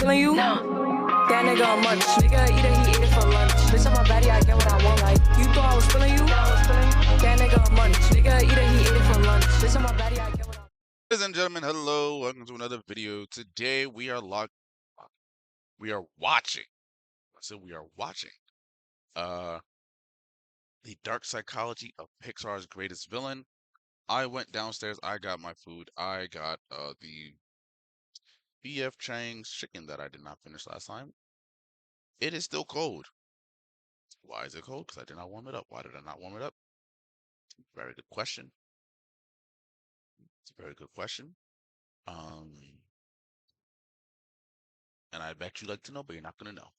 feeling you? No. That nigga a munch. Nigga eat it, he ate it for lunch. Bitch, on my body, I get what I want. Like, you thought I was feeling you? That nigga a munch. Nigga eat it, he ate it for lunch. Bitch, on my body, I get what I want. Ladies and gentlemen, hello. Welcome to another video. Today we are watching. I said we are watching. The dark psychology of Pixar's greatest villain. I went downstairs. I got my food. I got the BF Chang's chicken that I did not finish last time. It is still cold. Why is it cold? Because I did not warm it up. Why did I not warm it up? Very good question. It's a very good question. And I bet you'd like to know, but you're not gonna know.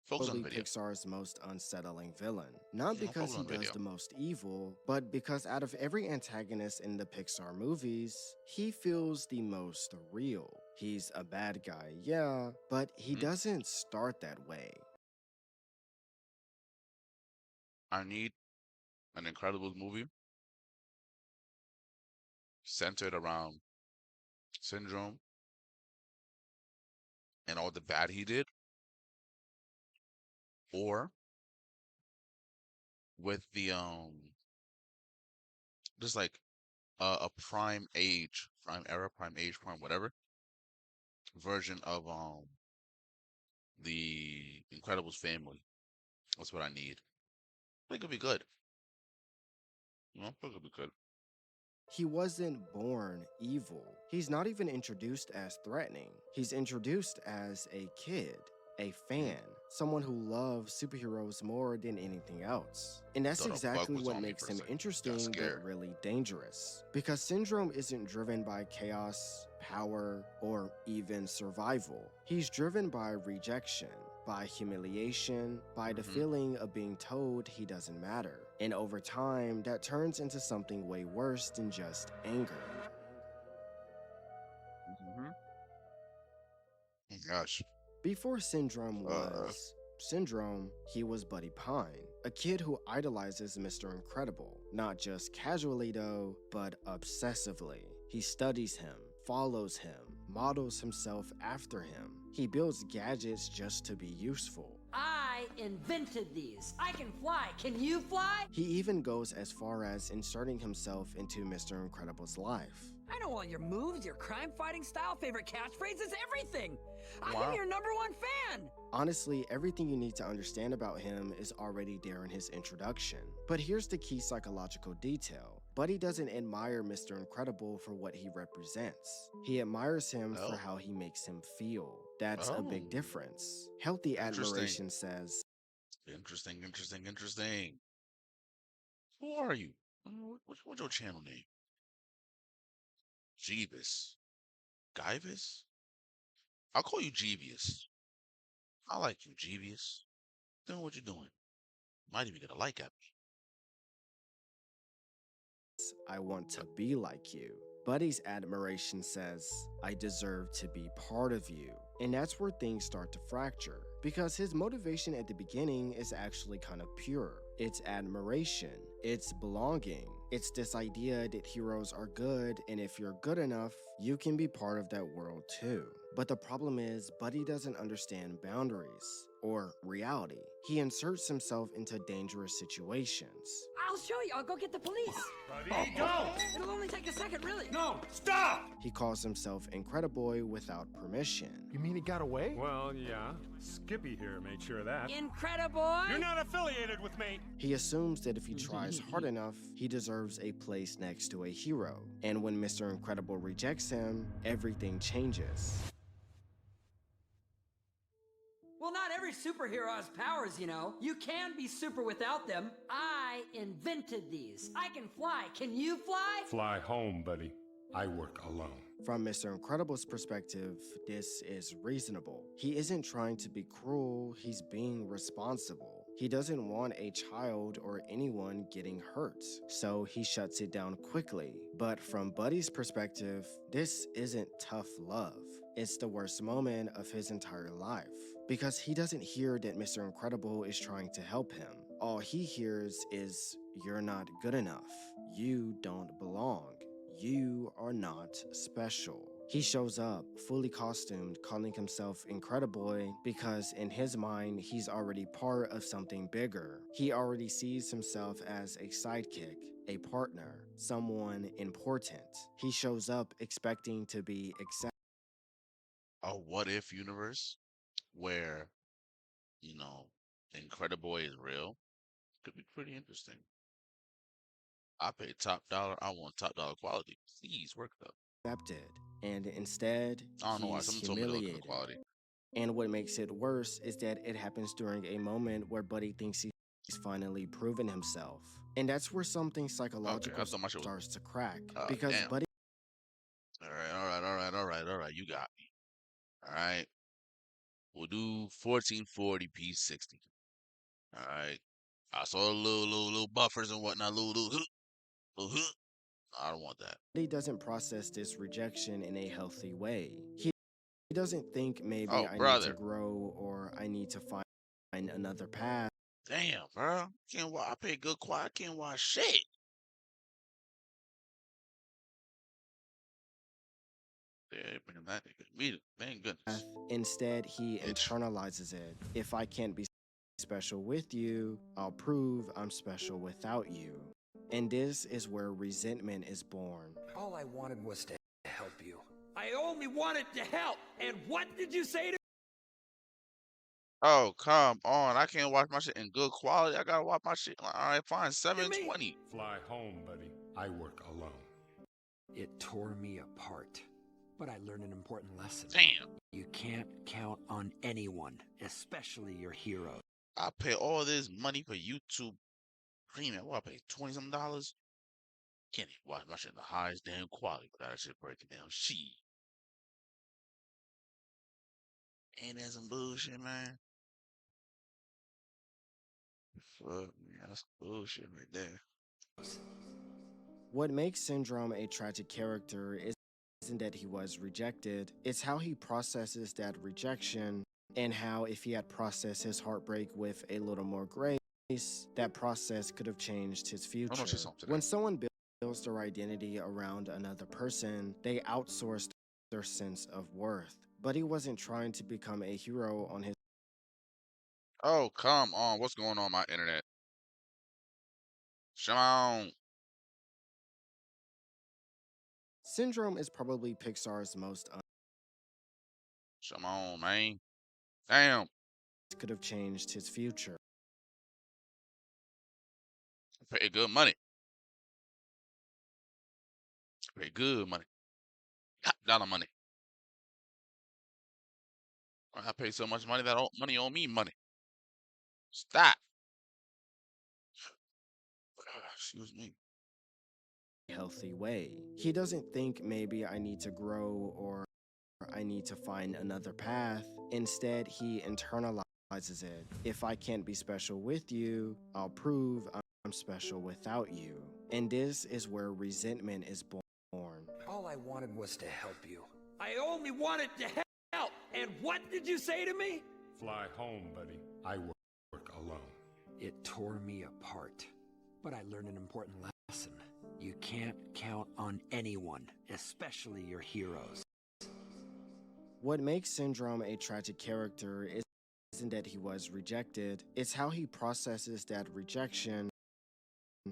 Focus on the video. Pixar's most unsettling villain. Not because he does the most evil, but because out of every antagonist in the Pixar movies, he feels the most real. He's a bad guy, yeah, but he doesn't start that way. I need an Incredibles movie centered around Syndrome and all the bad he did, or with the just like a prime era, prime whatever version of the Incredibles family. That's what I need. I think it'll be good. You know, I think it'll be good. He wasn't born evil. He's not even introduced as threatening. He's introduced as a kid, a fan, someone who loves superheroes more than anything else. And that's exactly what makes him interesting but really dangerous. Because Syndrome isn't driven by chaos, power, or even survival. He's driven by rejection, by humiliation, by the feeling of being told he doesn't matter. And over time, that turns into something way worse than just anger. Gosh. Before Syndrome was Syndrome, he was Buddy Pine, a kid who idolizes Mr. Incredible. Not just casually though, but obsessively. He studies him, follows him, models himself after him. He builds gadgets just to be useful. I invented these. I can fly. Can you fly? He even goes as far as inserting himself into Mr. Incredible's life. I know all your moves, your crime-fighting style, favorite catchphrases, everything. I'm your #1 fan. Honestly, everything you need to understand about him is already there in his introduction. But here's the key psychological detail. Buddy doesn't admire Mr. Incredible for what he represents. He admires him for how he makes him feel. That's a big difference. Healthy admiration says, Interesting. Who are you? What's your channel name? Jeevis. Guyvis? I'll call you Jeevious. I like you, Jeevious. Doing what you're doing. Might even get a like at me. I want to be like you. Buddy's admiration says, I deserve to be part of you. And that's where things start to fracture. Because his motivation at the beginning is actually kind of pure. It's admiration. It's belonging. It's this idea that heroes are good, and if you're good enough, you can be part of that world too. But the problem is, Buddy doesn't understand boundaries or reality. He inserts himself into dangerous situations. I'll show you. I'll go get the police. Buddy, go! It'll only take a second, really. No, stop! He calls himself Incrediboy without permission. You mean he got away? Well, yeah. Skippy here made sure of that. Incrediboy! You're not affiliated with me! He assumes that if he tries hard enough, he deserves a place next to a hero. And when Mr. Incredible rejects him, everything changes. Well, not every superhero has powers, you know. You can be super without them. I invented these. I can fly. Can you fly? Fly home, buddy. I work alone. From Mr. Incredible's perspective, this is reasonable. He isn't trying to be cruel, he's being responsible. He doesn't want a child or anyone getting hurt, so he shuts it down quickly. But from Buddy's perspective, this isn't tough love. It's the worst moment of his entire life. Because he doesn't hear that Mr. Incredible is trying to help him. All he hears is, you're not good enough. You don't belong. You are not special. He shows up, fully costumed, calling himself Incrediboy because in his mind, he's already part of something bigger. He already sees himself as a sidekick, a partner, someone important. He shows up expecting to be accepted. A what if universe where, you know, Incrediboy is real could be pretty interesting. I paid top dollar. I want top dollar quality. Please work it up. And instead, I don't know why. he's Someone told me to look at the humiliated. quality. And what makes it worse is that it happens during a moment where Buddy thinks he's finally proven himself. And that's where something Okay, psychological I thought my shit was. starts to crack. Because Damn. Buddy All right. You got me. All right. We'll do 1440p 60. All right. I saw little buffers and whatnot. Little. I don't want that. doesn't process this rejection in a healthy way. He doesn't think maybe Oh, I need to brother. grow or I need to find another path. Damn, bro. Can't watch. I pay good quality. I can't watch shit. Yeah, bringing that nigga. Me, thank goodness. Instead, he Bitch. internalizes it. If I can't be special with you, I'll prove I'm special without you. And this is where resentment is born. All I wanted was to help you. I only wanted to help. And what did you say to Oh, come on. I can't watch my shit in good quality. I gotta watch my shit. All right, fine. 720. Fly home, buddy. I work alone. It tore me apart. But I learned an important lesson. Damn. You can't count on anyone, especially your heroes. I pay all this money for YouTube Premium. What, I pay $20-something? Can't even watch my shit in the highest damn quality without that shit breaking down. Shit. Ain't that some bullshit, man? Fuck, man. That's some bullshit right there. What makes Syndrome a tragic character isn't that he was rejected, it's how he processes that rejection and how if he had processed his heartbreak with a little more grace, that process could have changed his future. Oh, no, she's home today. When someone builds their identity around another person, they outsource their sense of worth. But he wasn't trying to become a hero on his Oh, come on. What's going on my internet? Shimon. Syndrome is probably Pixar's most Shimon, man. Damn. could have changed his future. Pay good money. Pay good money. Top dollar money. I pay so much money that money on me money. Stop. Excuse me. Healthy way. He doesn't think maybe I need to grow or I need to find another path. Instead, he internalizes it. If I can't be special with you, I'll prove I'm special without you. And this is where resentment is born. All I wanted was to help you. I only wanted to help. And what did you say to me? Fly home, buddy. I work alone. It tore me apart. But I learned an important lesson. You can't count on anyone, especially your heroes. What makes Syndrome a tragic character isn't that he was rejected, it's how he processes that rejection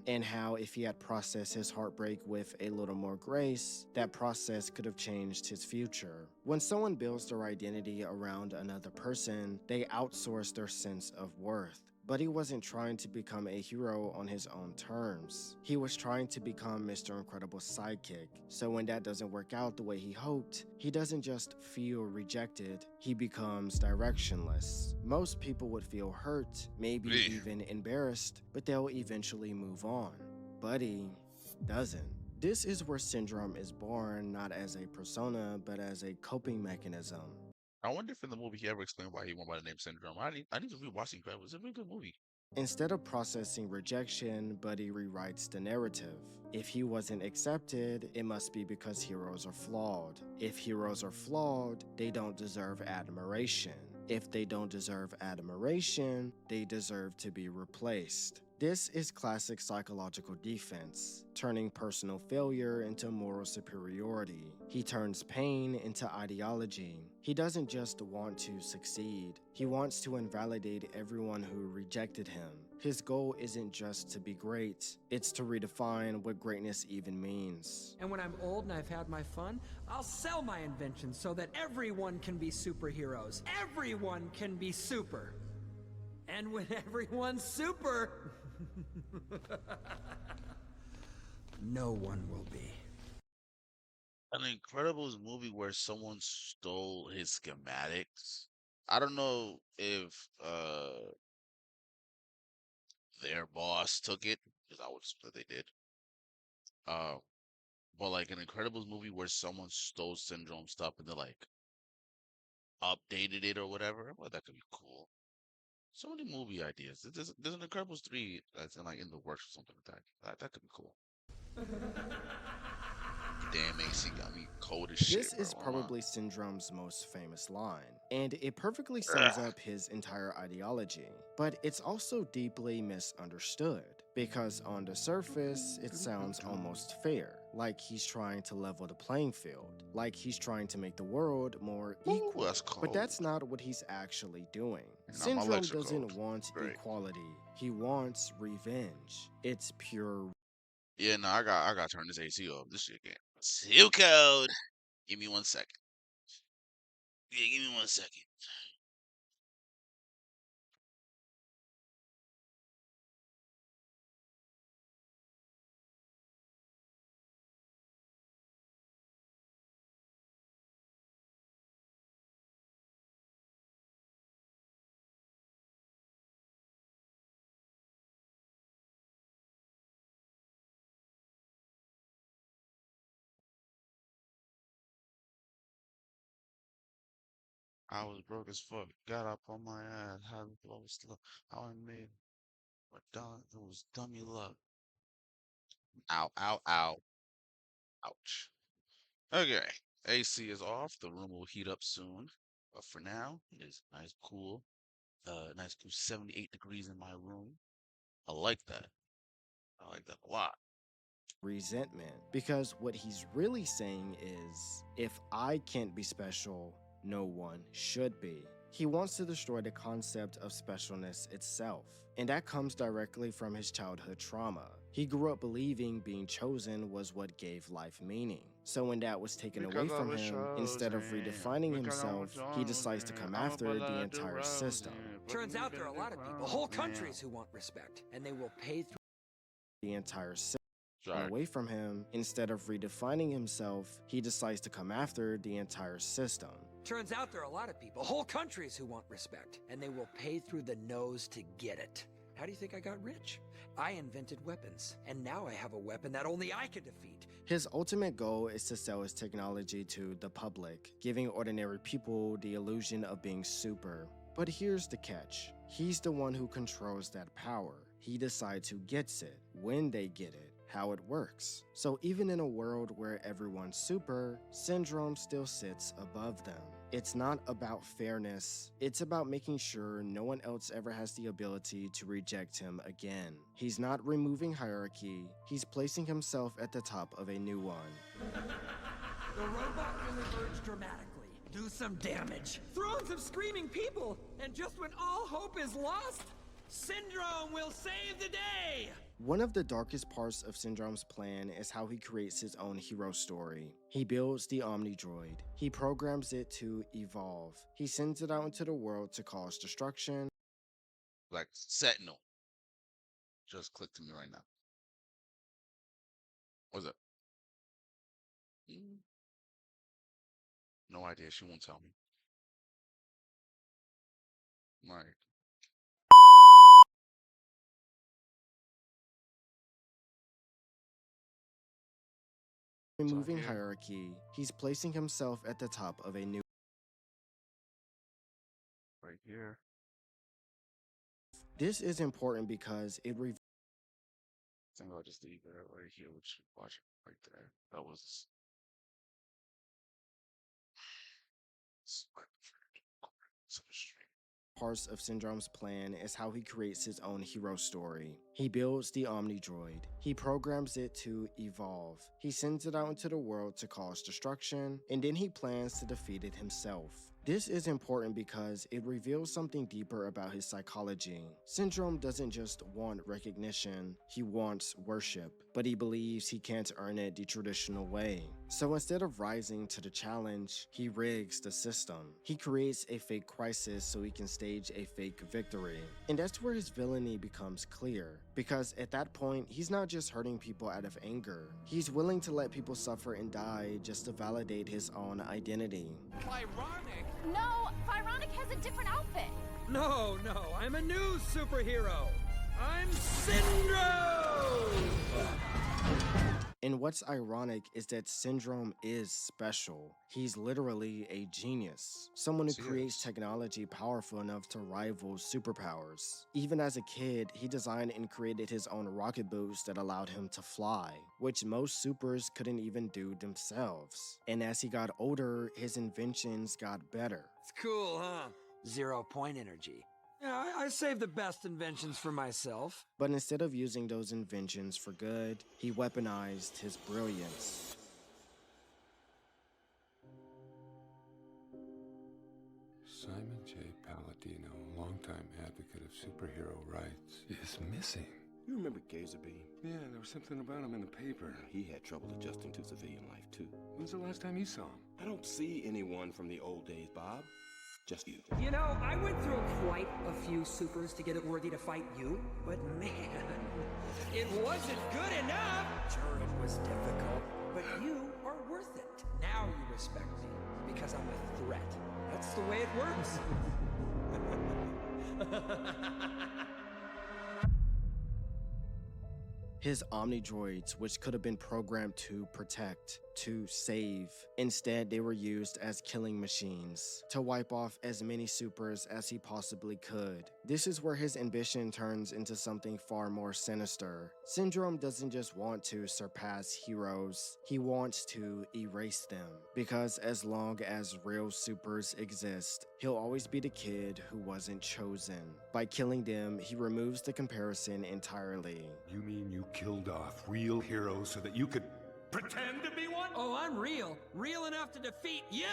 and how if he had processed his heartbreak with a little more grace, that process could have changed his future. When someone builds their identity around another person, they outsource their sense of worth. But he wasn't trying to become a hero on his own terms. He was trying to become Mr. Incredible's sidekick. So when that doesn't work out the way he hoped, he doesn't just feel rejected, he becomes directionless. Most people would feel hurt, maybe even embarrassed, but they'll eventually move on. Buddy doesn't. This is where Syndrome is born, not as a persona, but as a coping mechanism. I wonder if in the movie he ever explained why he went by the name Syndrome. I need to rewatch Incredible. It's a really good movie. Instead of processing rejection, Buddy rewrites the narrative. If he wasn't accepted, it must be because heroes are flawed. If heroes are flawed, they don't deserve admiration. If they don't deserve admiration, they deserve to be replaced. This is classic psychological defense, turning personal failure into moral superiority. He turns pain into ideology. He doesn't just want to succeed, he wants to invalidate everyone who rejected him. His goal isn't just to be great, it's to redefine what greatness even means. And when I'm old and I've had my fun, I'll sell my inventions so that everyone can be superheroes. Everyone can be super. And when everyone's super, no one will be. An Incredibles movie where someone stole his schematics. I don't know if their boss took it, because I would assume that they did. Uh, but like an Incredibles movie where someone stole Syndrome stuff and they like updated it or whatever. Well, that could be cool. So many movie ideas. There's an Incredibles 3 that's in the works or something like that. That could be cool. Damn AC got me cold as shit, This bro. is What am I- probably Syndrome's most famous line, and it perfectly sums Ugh. up his entire ideology. But it's also deeply misunderstood, because on the surface, it sounds almost fair, like he's trying to level the playing field, like he's trying to make the world more Ooh, equal. that's But that's cold. not what he's actually doing. And my Syndrome legs are doesn't cold. want Great. equality, he wants revenge. It's pure. Yeah, no, I got to turn this AC off. This shit getting too cold. Give me 1 second. Yeah, give me 1 second. I was broke as fuck. Got up on my ass. Had to blow slow. How I made my dog. It was dummy luck. Ow, ow, ow. Ouch. Okay. AC is off. The room will heat up soon. But for now, it is nice cool. Nice cool 78 degrees in my room. I like that. I like that a lot. Resentment, because what he's really saying is, if I can't be special, no one should be. He wants to destroy the concept of specialness itself, and that comes directly from his childhood trauma. He grew up believing being chosen was what gave life meaning. So when that was taken away Because I from was him, instead of chosen. redefining Because I was himself, he decides to come I'm a after the blood entire system. Turns out there are a lot of people, whole countries who want respect, and they will pay through. The entire system. Sorry. Away from him, instead of redefining himself, he decides to come after the entire system. Turns out there are a lot of people, whole countries who want respect, and they will pay through the nose to get it. How do you think I got rich? I invented weapons, and now I have a weapon that only I can defeat. His ultimate goal is to sell his technology to the public, giving ordinary people the illusion of being super. But here's the catch. He's the one who controls that power. He decides who gets it, when they get it, how it works. So even in a world where everyone's super, Syndrome still sits above them. It's not about fairness, it's about making sure no one else ever has the ability to reject him again. He's not removing hierarchy, he's placing himself at the top of a new one. The robot will emerge dramatically, do some damage, thrones of screaming people, and just when all hope is lost, Syndrome will save the day! One of the darkest parts of Syndrome's plan is how he creates his own hero story. He builds the Omnidroid. He programs it to evolve. He sends it out into the world to cause destruction. Like Sentinel. Just clicked to me right now. What's up? No idea. She won't tell me. Like, Removing here. hierarchy, he's placing himself at the top of a new. right here. This is important because it I think I'll just leave that right here. We should watch it right there. That was. So strange. Parts of Syndrome's plan is how he creates his own hero story. He builds the Omni Droid. He programs it to evolve. He sends it out into the world to cause destruction, and then he plans to defeat it himself. This is important because it reveals something deeper about his psychology. Syndrome doesn't just want recognition, he wants worship, but he believes he can't earn it the traditional way. So instead of rising to the challenge, he rigs the system. He creates a fake crisis so he can stage a fake victory. And that's where his villainy becomes clear, because at that point, he's not just hurting people out of anger. He's willing to let people suffer and die just to validate his own identity. Ironic? No, Pyronic has a different outfit. No, I'm a new superhero. I'm Syndrome! And what's ironic is that Syndrome is special. He's literally a genius, someone who creates technology powerful enough to rival superpowers. Even as a kid, he designed and created his own rocket boots that allowed him to fly, which most supers couldn't even do themselves. And as he got older, his inventions got better. It's cool, huh? 0-point energy. Yeah, I save the best inventions for myself. But instead of using those inventions for good, he weaponized his brilliance. Simon J. Palladino, longtime advocate of superhero rights, is missing. You remember Gazerbee? Yeah, there was something about him in the paper. He had trouble adjusting to civilian life, too. When's the last time you saw him? I don't see anyone from the old days, Bob. Just you. You know, I went through quite a few supers to get it worthy to fight you, but man, it wasn't good enough. Sure, it was difficult, but you are worth it. Now you respect me because I'm a threat. That's the way it works. His Omni Droids, which could have been programmed to protect, to save. Instead, they were used as killing machines, to wipe off as many supers as he possibly could. This is where his ambition turns into something far more sinister. Syndrome doesn't just want to surpass heroes, he wants to erase them. Because as long as real supers exist, he'll always be the kid who wasn't chosen. By killing them, he removes the comparison entirely. You mean you killed off real heroes so that you could pretend to be one? Oh, I'm real. Real enough to defeat you!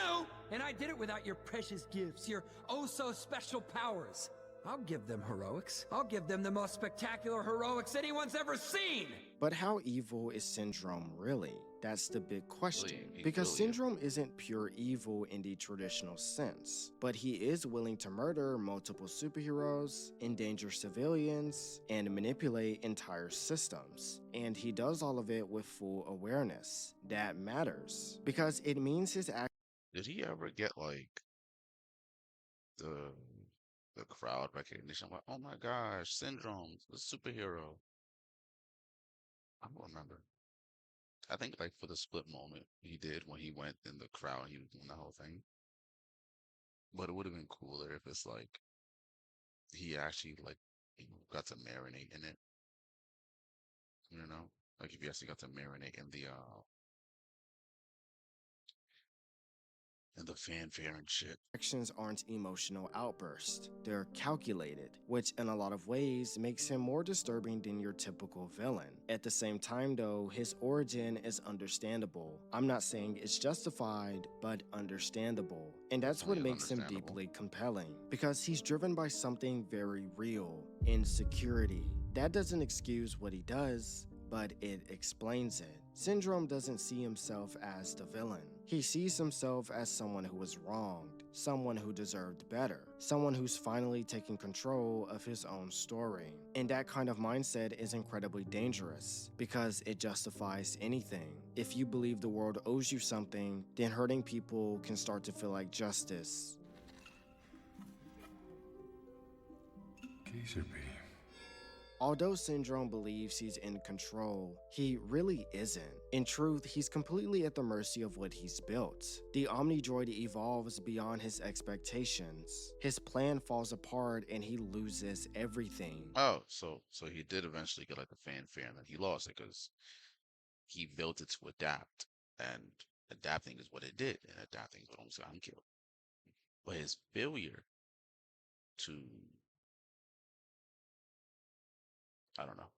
And I did it without your precious gifts, your oh-so-special powers. I'll give them heroics. I'll give them the most spectacular heroics anyone's ever seen! But how evil is Syndrome really? That's the big question. Really, Because really. Syndrome isn't pure evil in the traditional sense, but he is willing to murder multiple superheroes, endanger civilians, and manipulate entire systems. And he does all of it with full awareness. That matters, because it means his act. Did he ever get like the crowd recognition? Like, oh my gosh, Syndrome, the superhero. I don't remember. I think like for the split moment he did when he went in the crowd, he was doing the whole thing. But it would have been cooler if it's like he actually like got to marinate in it. You know, like if he actually got to marinate in the fanfare and shit. Actions aren't emotional outbursts, they're calculated, which in a lot of ways makes him more disturbing than your typical villain. At the same time though, his origin is understandable. I'm not saying it's justified, but understandable. And that's what Yeah, makes him understandable. deeply compelling, because he's driven by something very real, insecurity. That doesn't excuse what he does, but it explains it. Syndrome doesn't see himself as the villain. He sees himself as someone who was wronged, someone who deserved better, someone who's finally taking control of his own story. And that kind of mindset is incredibly dangerous because it justifies anything. If you believe the world owes you something, then hurting people can start to feel like justice. Gazerbee. Although Syndrome believes he's in control, he really isn't. In truth, he's completely at the mercy of what he's built. The Omni Droid evolves beyond his expectations. His plan falls apart and he loses everything. Oh, so he did eventually get like the fanfare, and then he lost it because he built it to adapt, and adapting is what it did, and adapting is what almost got him killed. But his failure to, I don't know.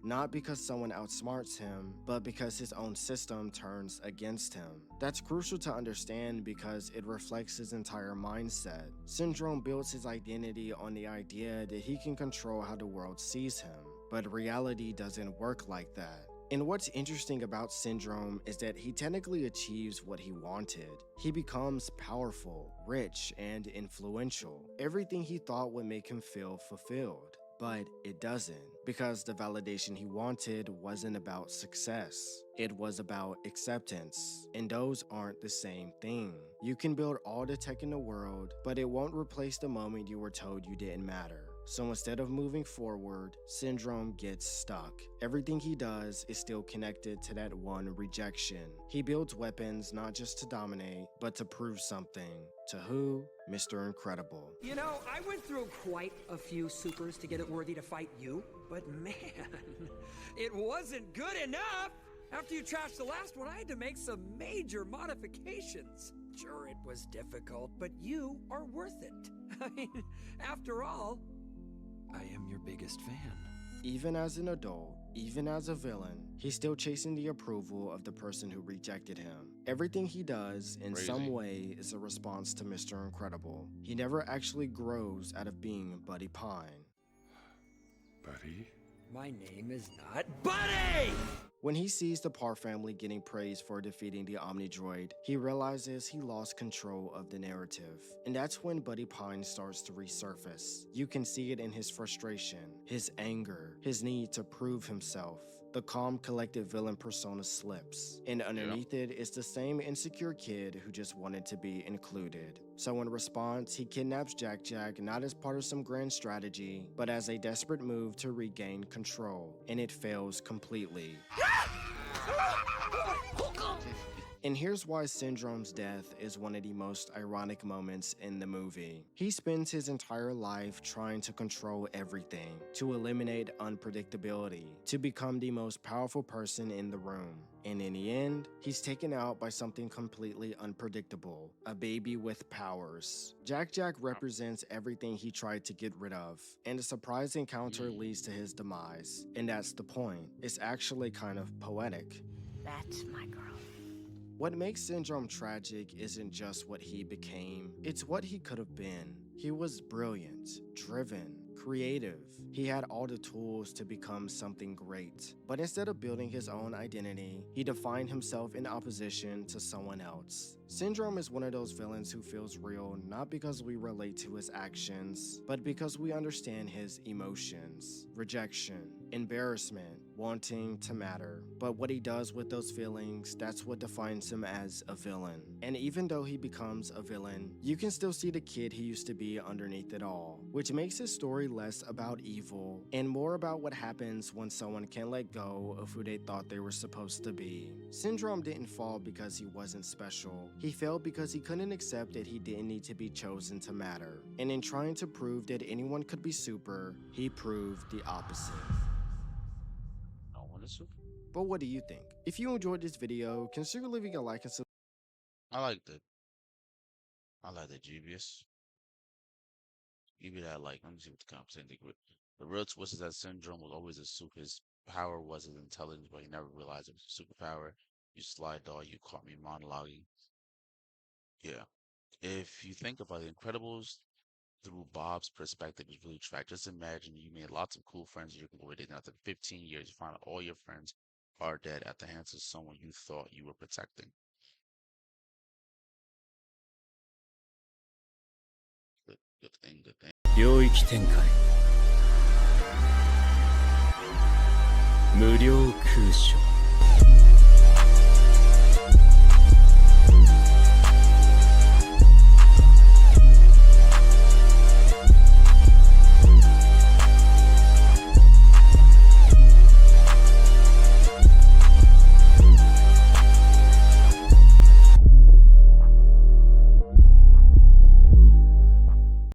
Not because someone outsmarts him, but because his own system turns against him. That's crucial to understand because it reflects his entire mindset. Syndrome builds his identity on the idea that he can control how the world sees him, but reality doesn't work like that. And what's interesting about Syndrome is that he technically achieves what he wanted. He becomes powerful, rich, and influential. Everything he thought would make him feel fulfilled. But it doesn't, because the validation he wanted wasn't about success. It was about acceptance, and those aren't the same thing. You can build all the tech in the world, but it won't replace the moment you were told you didn't matter. So instead of moving forward, Syndrome gets stuck. Everything he does is still connected to that one rejection. He builds weapons not just to dominate, but to prove something. To who? Mr. Incredible. You know, I went through quite a few supers to get it worthy to fight you, but man, it wasn't good enough! After you trashed the last one, I had to make some major modifications. Sure, it was difficult, but you are worth it. I mean, after all, I am your biggest fan. Even as an adult, even as a villain, he's still chasing the approval of the person who rejected him. Everything he does, in some way, is a response to Mr. Incredible. He never actually grows out of being Buddy Pine. Buddy? My name is not Buddy! When he sees the Parr family getting praised for defeating the Omnidroid, he realizes he lost control of the narrative. And that's when Buddy Pine starts to resurface. You can see it in his frustration, his anger, his need to prove himself. The calm, collected villain persona slips, and underneath it is the same insecure kid who just wanted to be included. So in response, he kidnaps Jack Jack not as part of some grand strategy, but as a desperate move to regain control, and it fails completely. And here's why Syndrome's death is one of the most ironic moments in the movie. He spends his entire life trying to control everything, to eliminate unpredictability, to become the most powerful person in the room. And in the end, he's taken out by something completely unpredictable, a baby with powers. Jack Jack represents everything he tried to get rid of, and a surprise encounter leads to his demise. And that's the point. It's actually kind of poetic. That's my girl. What makes Syndrome tragic isn't just what he became, it's what he could have been. He was brilliant, driven, creative. He had all the tools to become something great. But instead of building his own identity, he defined himself in opposition to someone else. Syndrome is one of those villains who feels real not because we relate to his actions, but because we understand his emotions, rejection, embarrassment, wanting to matter. But what he does with those feelings, that's what defines him as a villain. And even though he becomes a villain, you can still see the kid he used to be underneath it all, which makes his story less about evil and more about what happens when someone can't let go of who they thought they were supposed to be. Syndrome didn't fall because he wasn't special. He failed because he couldn't accept that he didn't need to be chosen to matter. And in trying to prove that anyone could be super, he proved the opposite. No one is super. But what do you think? If you enjoyed this video, consider leaving a like and subscribe. I liked it. I like the Dubious. Give me that like. Let me see what the comments think. The real twist is that Syndrome was always a super. His power was his intelligence, but he never realized it was a superpower. You slide dog, you caught me monologuing. Yeah. If you think about the Incredibles through Bob's perspective, is really tragic. Just imagine you made lots of cool friends you can go with it. And after 15 years, you find out all your friends are dead at the hands of someone you thought you were protecting. Good thing, good thing. 領域展開無料空所